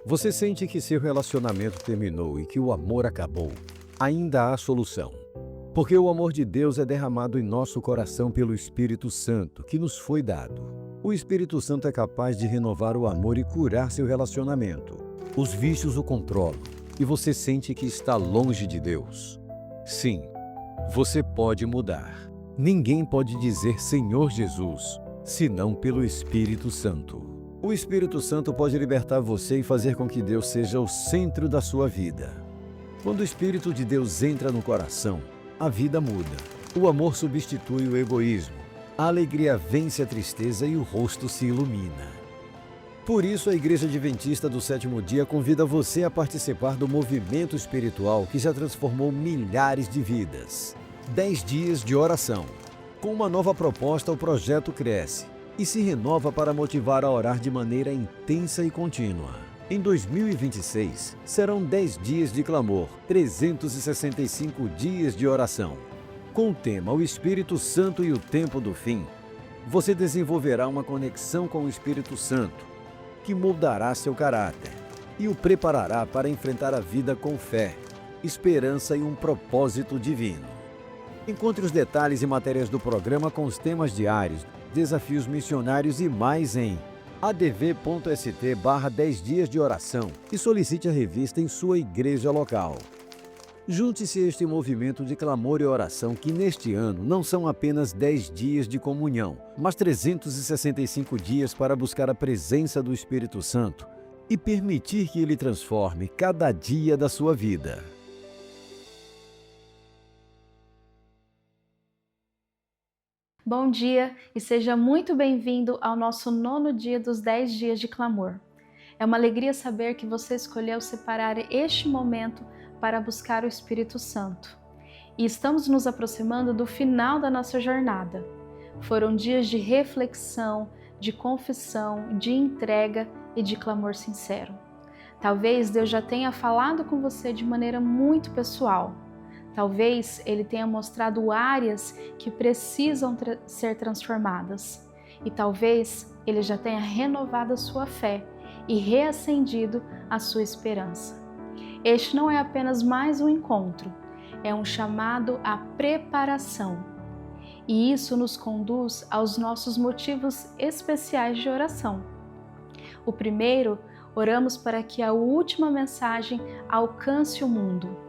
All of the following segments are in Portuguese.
Você sente que seu relacionamento terminou e que o amor acabou? Ainda há solução. Porque o amor de Deus é derramado em nosso coração pelo Espírito Santo, que nos foi dado. O Espírito Santo é capaz de renovar o amor e curar seu relacionamento. Os vícios o controlam e você sente que está longe de Deus. Sim, você pode mudar. Ninguém pode dizer Senhor Jesus, senão pelo Espírito Santo. O Espírito Santo pode libertar você e fazer com que Deus seja o centro da sua vida. Quando o Espírito de Deus entra no coração, a vida muda. O amor substitui o egoísmo. A alegria vence a tristeza e o rosto se ilumina. Por isso, a Igreja Adventista do Sétimo Dia convida você a participar do movimento espiritual que já transformou milhares de vidas. 10 dias de oração. Com uma nova proposta, o projeto cresce e se renova para motivar a orar de maneira intensa e contínua. Em 2026, serão 10 dias de clamor, 365 dias de oração. Com o tema O Espírito Santo e o Tempo do Fim, você desenvolverá uma conexão com o Espírito Santo, que moldará seu caráter e o preparará para enfrentar a vida com fé, esperança e um propósito divino. Encontre os detalhes e matérias do programa com os temas diários, desafios missionários e mais em adv.st/10 dias de oração e solicite a revista em sua igreja local. Junte-se a este movimento de clamor e oração que neste ano não são apenas 10 dias de comunhão, mas 365 dias para buscar a presença do Espírito Santo e permitir que ele transforme cada dia da sua vida. Bom dia e seja muito bem-vindo ao nosso 9º dia dos 10 dias de clamor. É uma alegria saber que você escolheu separar este momento para buscar o Espírito Santo. E estamos nos aproximando do final da nossa jornada. Foram dias de reflexão, de confissão, de entrega e de clamor sincero. Talvez Deus já tenha falado com você de maneira muito pessoal. Talvez Ele tenha mostrado áreas que precisam ser transformadas. E talvez Ele já tenha renovado a sua fé e reacendido a sua esperança. Este não é apenas mais um encontro, é um chamado à preparação. E isso nos conduz aos nossos motivos especiais de oração. O primeiro, oramos para que a última mensagem alcance o mundo.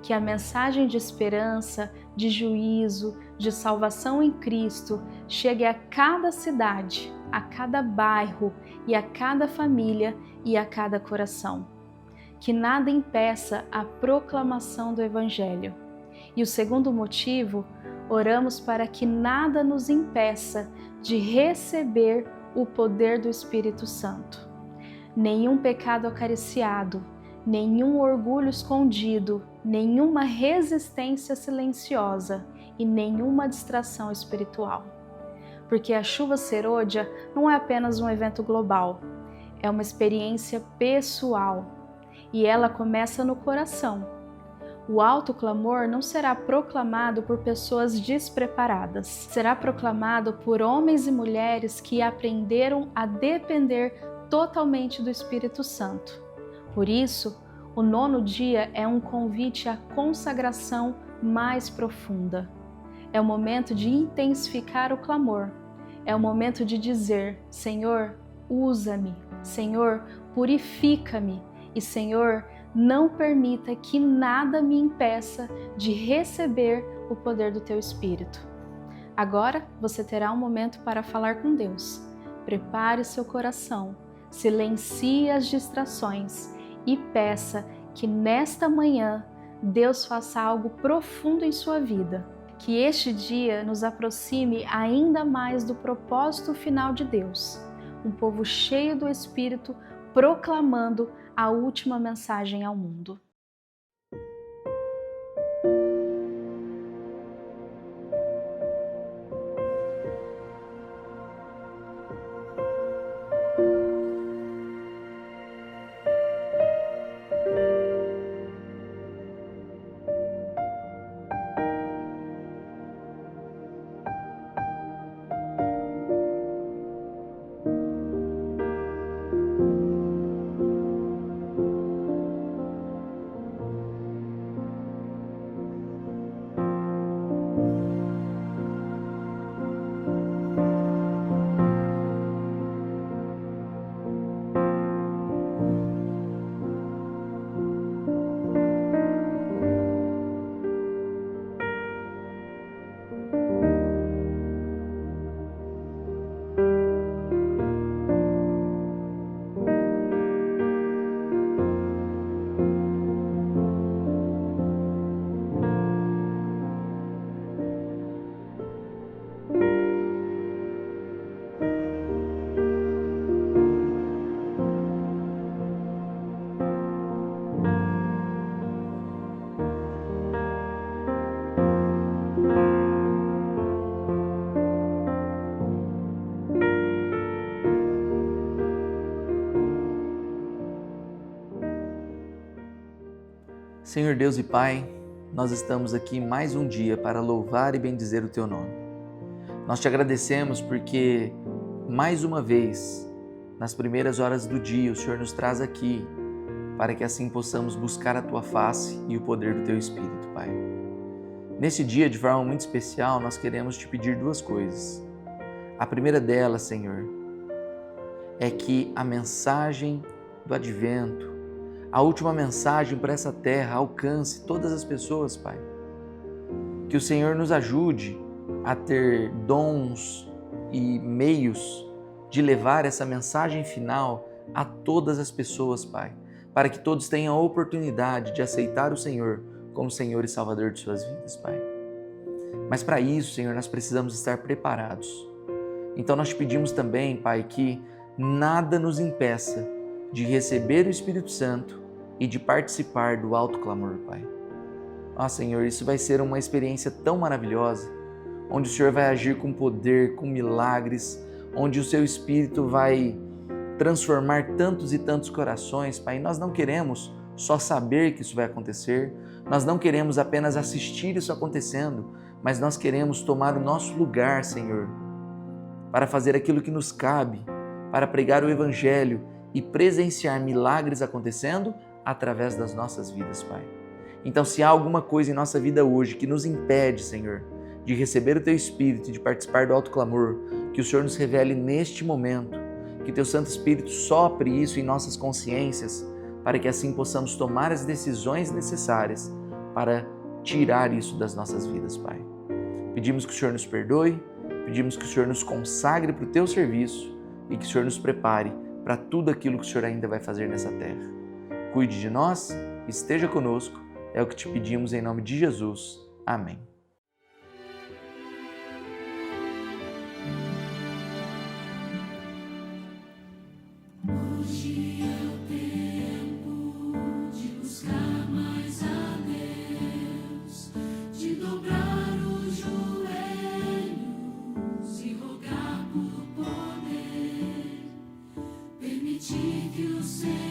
Que a mensagem de esperança, de juízo, de salvação em Cristo chegue a cada cidade, a cada bairro e a cada família e a cada coração. Que nada impeça a proclamação do Evangelho. E o segundo motivo, oramos para que nada nos impeça de receber o poder do Espírito Santo. Nenhum pecado acariciado, nenhum orgulho escondido, nenhuma resistência silenciosa e nenhuma distração espiritual. Porque a chuva serôdia não é apenas um evento global, é uma experiência pessoal e ela começa no coração. O alto clamor não será proclamado por pessoas despreparadas, será proclamado por homens e mulheres que aprenderam a depender totalmente do Espírito Santo. Por isso, o 9º dia é um convite à consagração mais profunda. É o momento de intensificar o clamor. É o momento de dizer: Senhor, usa-me. Senhor, purifica-me. E Senhor, não permita que nada me impeça de receber o poder do Teu Espírito. Agora você terá um momento para falar com Deus. Prepare seu coração, silencie as distrações e peça que nesta manhã Deus faça algo profundo em sua vida. Que este dia nos aproxime ainda mais do propósito final de Deus. Um povo cheio do Espírito proclamando a última mensagem ao mundo. Senhor Deus e Pai, nós estamos aqui mais um dia para louvar e bendizer o Teu nome. Nós te agradecemos porque, mais uma vez, nas primeiras horas do dia, o Senhor nos traz aqui para que assim possamos buscar a Tua face e o poder do Teu Espírito, Pai. Nesse dia, de forma muito especial, nós queremos te pedir duas coisas. A primeira delas, Senhor, é que a mensagem do Advento, a última mensagem para essa terra, alcance todas as pessoas, Pai. Que o Senhor nos ajude a ter dons e meios de levar essa mensagem final a todas as pessoas, Pai, para que todos tenham a oportunidade de aceitar o Senhor como Senhor e Salvador de suas vidas, Pai. Mas para isso, Senhor, nós precisamos estar preparados. Então nós te pedimos também, Pai, que nada nos impeça de receber o Espírito Santo e de participar do alto clamor, Pai. Senhor, isso vai ser uma experiência tão maravilhosa, onde o Senhor vai agir com poder, com milagres, onde o Seu Espírito vai transformar tantos e tantos corações, Pai. Nós não queremos só saber que isso vai acontecer, nós não queremos apenas assistir isso acontecendo, mas nós queremos tomar o nosso lugar, Senhor, para fazer aquilo que nos cabe, para pregar o Evangelho e presenciar milagres acontecendo através das nossas vidas, Pai. Então, se há alguma coisa em nossa vida hoje que nos impede, Senhor, de receber o Teu Espírito e de participar do alto clamor, que o Senhor nos revele neste momento, que Teu Santo Espírito sopre isso em nossas consciências, para que assim possamos tomar as decisões necessárias para tirar isso das nossas vidas, Pai. Pedimos que o Senhor nos perdoe, pedimos que o Senhor nos consagre para o Teu serviço e que o Senhor nos prepare para tudo aquilo que o Senhor ainda vai fazer nessa terra. Cuide de nós, esteja conosco, é o que te pedimos em nome de Jesus. Amém. Hoje é o tempo de buscar mais a Deus, de dobrar os joelhos e rogar por poder, permitir que o Senhor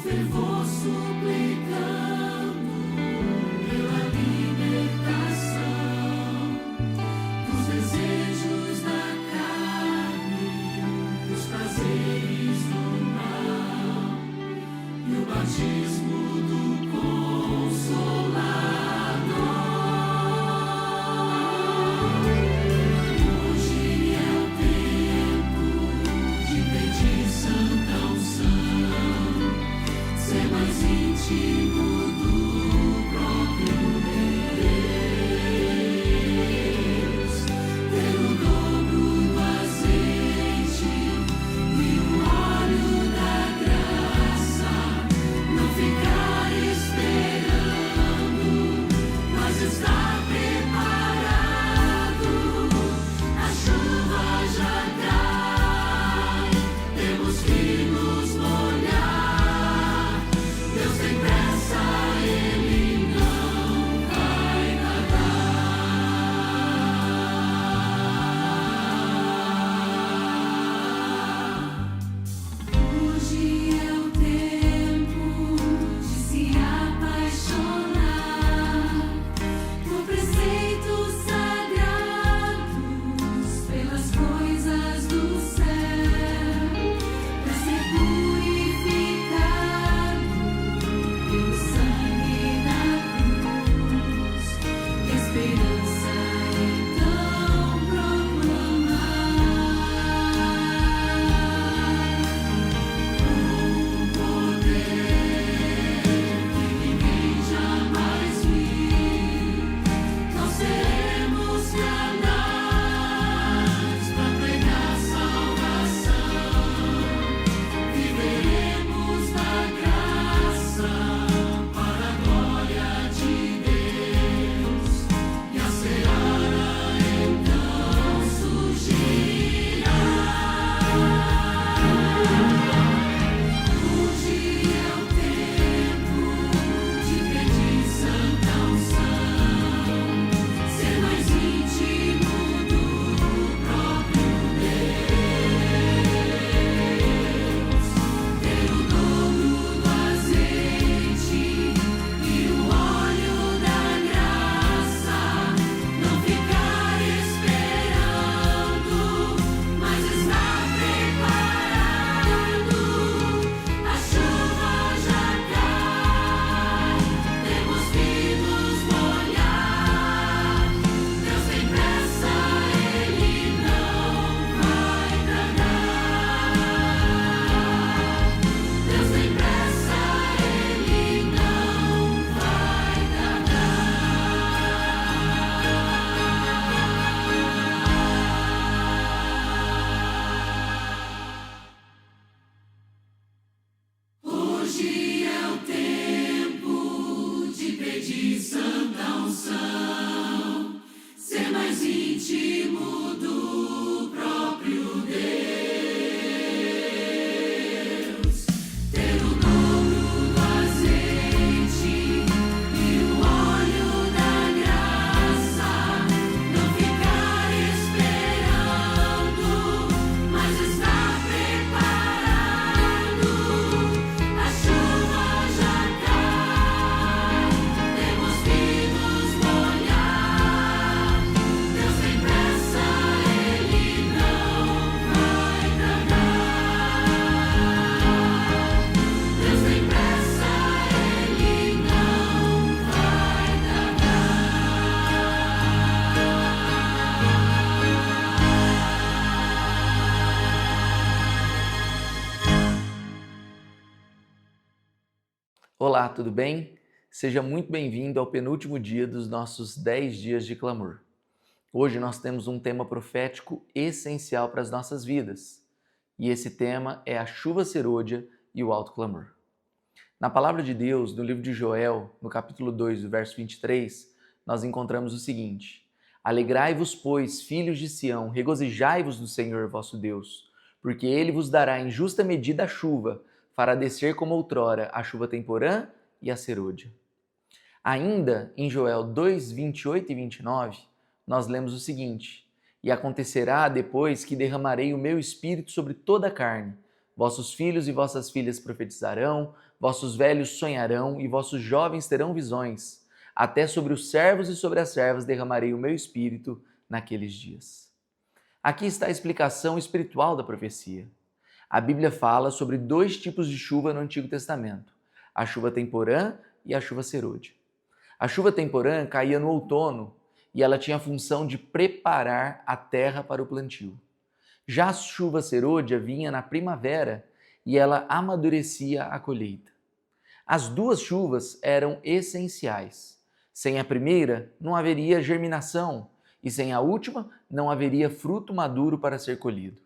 fervor suplicando pela libertação dos desejos da carne, dos prazeres do mal e o batismo do Consolador. Hoje é o tudo bem? Seja muito bem-vindo ao penúltimo dia dos nossos 10 dias de clamor. Hoje nós temos um tema profético essencial para as nossas vidas. E esse tema é a chuva serôdia e o alto clamor. Na palavra de Deus, no livro de Joel, no capítulo 2, do verso 23, nós encontramos o seguinte: Alegrai-vos, pois, filhos de Sião, regozijai-vos no Senhor vosso Deus, porque ele vos dará em justa medida a chuva, fará descer como outrora a chuva temporã e a serôdia. Ainda em Joel 2, 28 e 29, nós lemos o seguinte: E acontecerá depois que derramarei o meu espírito sobre toda a carne. Vossos filhos e vossas filhas profetizarão, vossos velhos sonharão e vossos jovens terão visões. Até sobre os servos e sobre as servas derramarei o meu espírito naqueles dias. Aqui está a explicação espiritual da profecia. A Bíblia fala sobre dois tipos de chuva no Antigo Testamento: a chuva temporã e a chuva serôdia. A chuva temporã caía no outono e ela tinha a função de preparar a terra para o plantio. Já a chuva serôdia vinha na primavera e ela amadurecia a colheita. As duas chuvas eram essenciais. Sem a primeira, não haveria germinação, e sem a última, não haveria fruto maduro para ser colhido.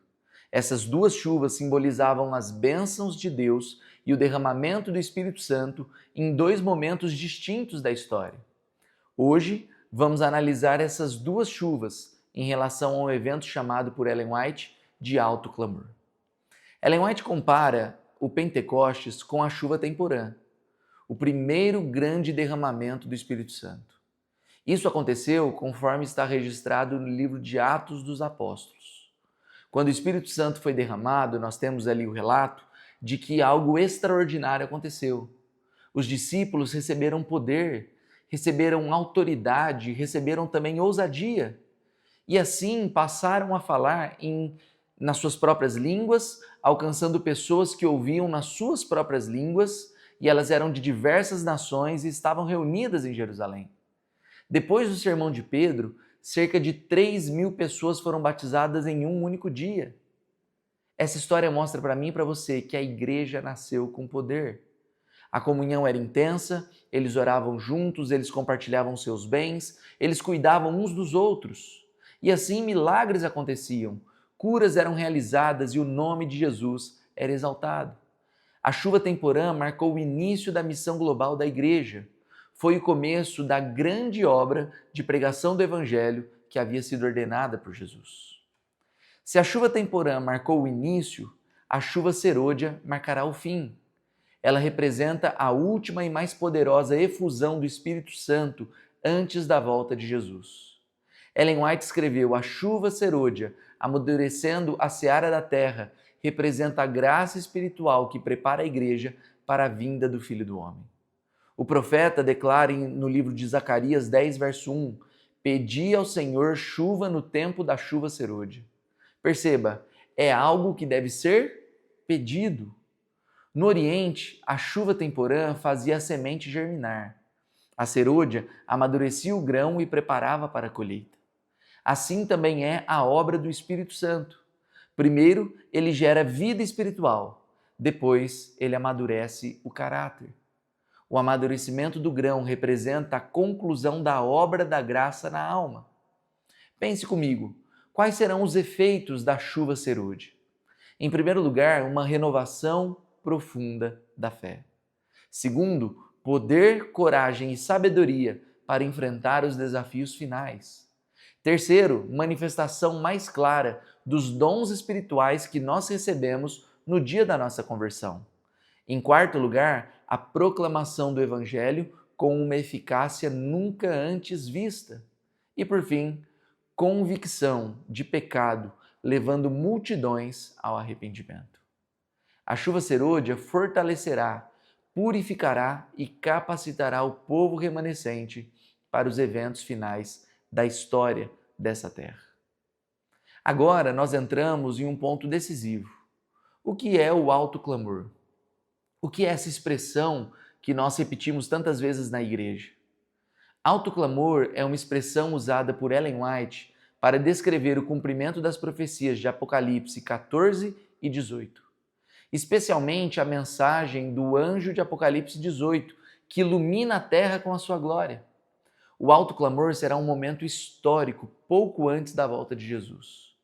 Essas duas chuvas simbolizavam as bênçãos de Deus e o derramamento do Espírito Santo em dois momentos distintos da história. Hoje, vamos analisar essas duas chuvas em relação a um evento chamado por Ellen White de alto clamor. Ellen White compara o Pentecostes com a chuva temporã, o primeiro grande derramamento do Espírito Santo. Isso aconteceu conforme está registrado no livro de Atos dos Apóstolos. Quando o Espírito Santo foi derramado, nós temos ali o relato de que algo extraordinário aconteceu. Os discípulos receberam poder, receberam autoridade, receberam também ousadia. E assim passaram a falar nas suas próprias línguas, alcançando pessoas que ouviam nas suas próprias línguas, e elas eram de diversas nações e estavam reunidas em Jerusalém. Depois do sermão de Pedro, cerca de 3.000 pessoas foram batizadas em um único dia. Essa história mostra para mim e para você que a igreja nasceu com poder. A comunhão era intensa, eles oravam juntos, eles compartilhavam seus bens, eles cuidavam uns dos outros. E assim milagres aconteciam, curas eram realizadas e o nome de Jesus era exaltado. A chuva temporã marcou o início da missão global da igreja. Foi o começo da grande obra de pregação do Evangelho que havia sido ordenada por Jesus. Se a chuva temporã marcou o início, a chuva serôdia marcará o fim. Ela representa a última e mais poderosa efusão do Espírito Santo antes da volta de Jesus. Ellen White escreveu: a chuva serôdia, amadurecendo a seara da terra, representa a graça espiritual que prepara a igreja para a vinda do Filho do Homem. O profeta declara no livro de Zacarias 10, verso 1, Pedi ao Senhor chuva no tempo da chuva serôdia. Perceba, é algo que deve ser pedido. No Oriente, a chuva temporã fazia a semente germinar. A serôdia amadurecia o grão e preparava para a colheita. Assim também é a obra do Espírito Santo. Primeiro, ele gera vida espiritual. Depois, ele amadurece o caráter. O amadurecimento do grão representa a conclusão da obra da graça na alma. Pense comigo, quais serão os efeitos da chuva serôdia? Em primeiro lugar, uma renovação profunda da fé. Segundo, poder, coragem e sabedoria para enfrentar os desafios finais. Terceiro, manifestação mais clara dos dons espirituais que nós recebemos no dia da nossa conversão. Em quarto lugar, a proclamação do Evangelho com uma eficácia nunca antes vista. E por fim, convicção de pecado, levando multidões ao arrependimento. A chuva serôdia fortalecerá, purificará e capacitará o povo remanescente para os eventos finais da história dessa terra. Agora nós entramos em um ponto decisivo. O que é o alto clamor? O que é essa expressão que nós repetimos tantas vezes na igreja? Alto clamor é uma expressão usada por Ellen White para descrever o cumprimento das profecias de Apocalipse 14 e 18. Especialmente a mensagem do anjo de Apocalipse 18, que ilumina a terra com a sua glória. O alto clamor será um momento histórico pouco antes da volta de Jesus.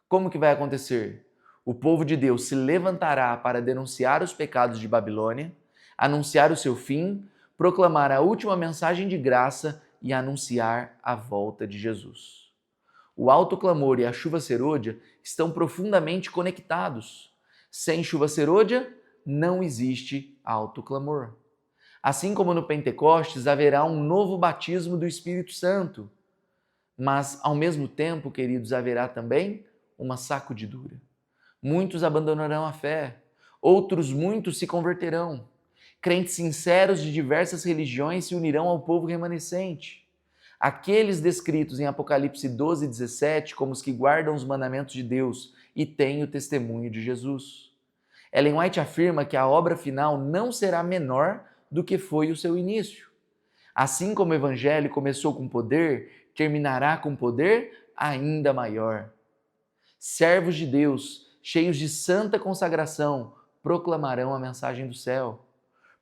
Como que vai acontecer? O povo de Deus se levantará para denunciar os pecados de Babilônia, anunciar o seu fim, proclamar a última mensagem de graça e anunciar a volta de Jesus. O alto clamor e a chuva serôdia estão profundamente conectados. Sem chuva serôdia, não existe alto clamor. Assim como no Pentecostes haverá um novo batismo do Espírito Santo, mas ao mesmo tempo, queridos, haverá também uma sacudidura. Muitos abandonarão a fé, outros muitos se converterão. Crentes sinceros de diversas religiões se unirão ao povo remanescente. Aqueles descritos em Apocalipse 12, 17 como os que guardam os mandamentos de Deus e têm o testemunho de Jesus. Ellen White afirma que a obra final não será menor do que foi o seu início. Assim como o Evangelho começou com poder, terminará com poder ainda maior. Servos de Deus, cheios de santa consagração, proclamarão a mensagem do céu.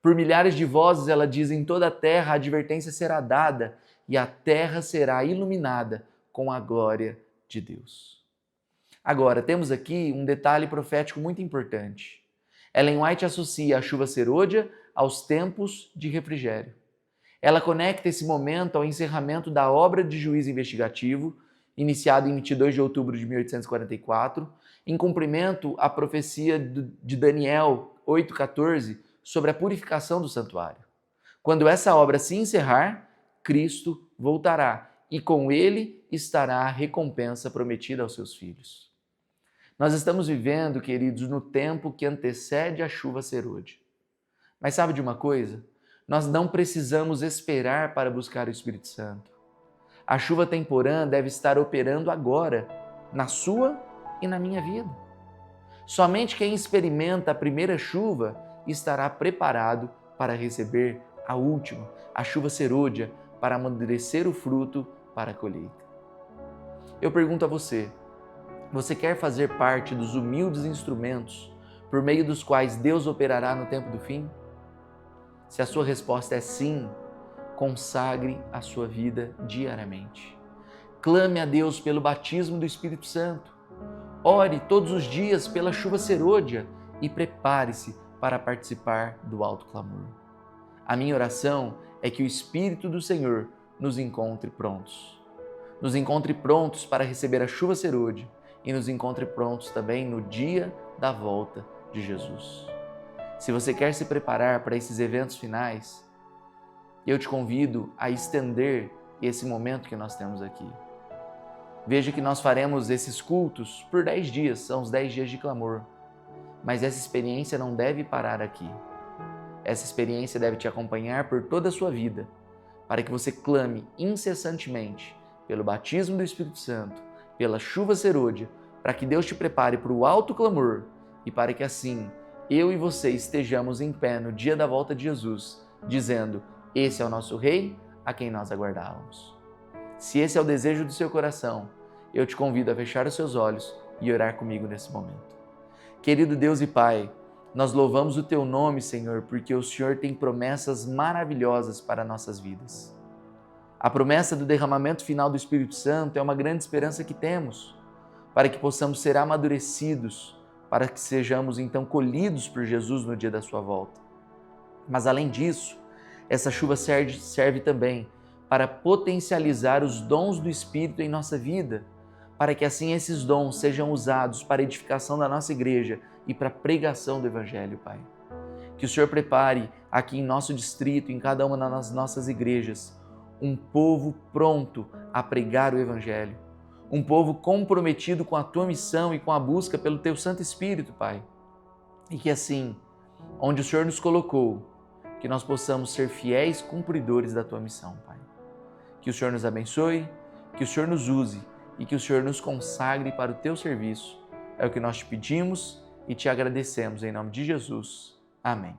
Por milhares de vozes, ela diz, em toda a terra a advertência será dada e a terra será iluminada com a glória de Deus. Agora, temos aqui um detalhe profético muito importante. Ellen White associa a chuva serôdia aos tempos de refrigério. Ela conecta esse momento ao encerramento da obra de juízo investigativo, iniciado em 22 de outubro de 1844, em cumprimento à profecia de Daniel 8,14 sobre a purificação do santuário. Quando essa obra se encerrar, Cristo voltará e com ele estará a recompensa prometida aos seus filhos. Nós estamos vivendo, queridos, no tempo que antecede a chuva serôdia. Mas sabe de uma coisa? Nós não precisamos esperar para buscar o Espírito Santo. A chuva temporã deve estar operando agora, na sua e na minha vida. Somente quem experimenta a primeira chuva estará preparado para receber a última, a chuva serôdia, para amadurecer o fruto para a colheita. Eu pergunto a você, você quer fazer parte dos humildes instrumentos por meio dos quais Deus operará no tempo do fim? Se a sua resposta é sim, consagre a sua vida diariamente. Clame a Deus pelo batismo do Espírito Santo. Ore todos os dias pela chuva serôdia e prepare-se para participar do alto clamor. A minha oração é que o Espírito do Senhor nos encontre prontos. Nos encontre prontos para receber a chuva serôdia e nos encontre prontos também no dia da volta de Jesus. Se você quer se preparar para esses eventos finais, eu te convido a estender esse momento que nós temos aqui. Veja que nós faremos esses cultos por 10 dias, são os 10 dias de clamor. Mas essa experiência não deve parar aqui. Essa experiência deve te acompanhar por toda a sua vida, para que você clame incessantemente pelo batismo do Espírito Santo, pela chuva serôdia, para que Deus te prepare para o alto clamor e para que assim eu e você estejamos em pé no dia da volta de Jesus, dizendo: esse é o nosso Rei, a quem nós aguardávamos. Se esse é o desejo do seu coração, eu te convido a fechar os seus olhos e orar comigo nesse momento. Querido Deus e Pai, nós louvamos o Teu nome, Senhor, porque o Senhor tem promessas maravilhosas para nossas vidas. A promessa do derramamento final do Espírito Santo é uma grande esperança que temos, para que possamos ser amadurecidos, para que sejamos então colhidos por Jesus no dia da sua volta. Mas além disso, essa chuva serve também para potencializar os dons do Espírito em nossa vida, para que assim esses dons sejam usados para a edificação da nossa igreja e para a pregação do Evangelho, Pai. Que o Senhor prepare aqui em nosso distrito, em cada uma das nossas igrejas, um povo pronto a pregar o Evangelho, um povo comprometido com a Tua missão e com a busca pelo Teu Santo Espírito, Pai. E que assim, onde o Senhor nos colocou, que nós possamos ser fiéis cumpridores da Tua missão, Pai. Que o Senhor nos abençoe, que o Senhor nos use e que o Senhor nos consagre para o Teu serviço. É o que nós te pedimos e te agradecemos em nome de Jesus. Amém.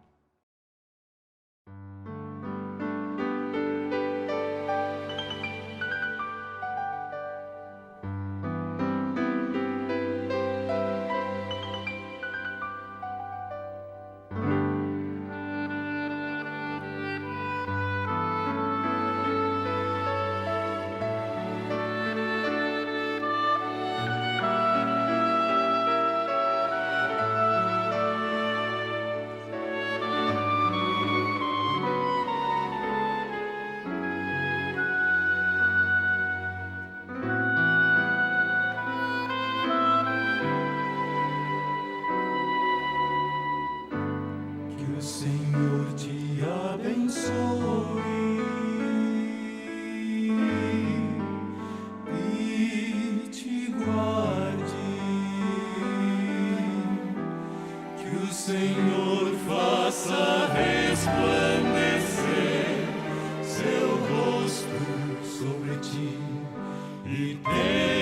Senhor faça resplandecer seu rosto sobre ti e tenha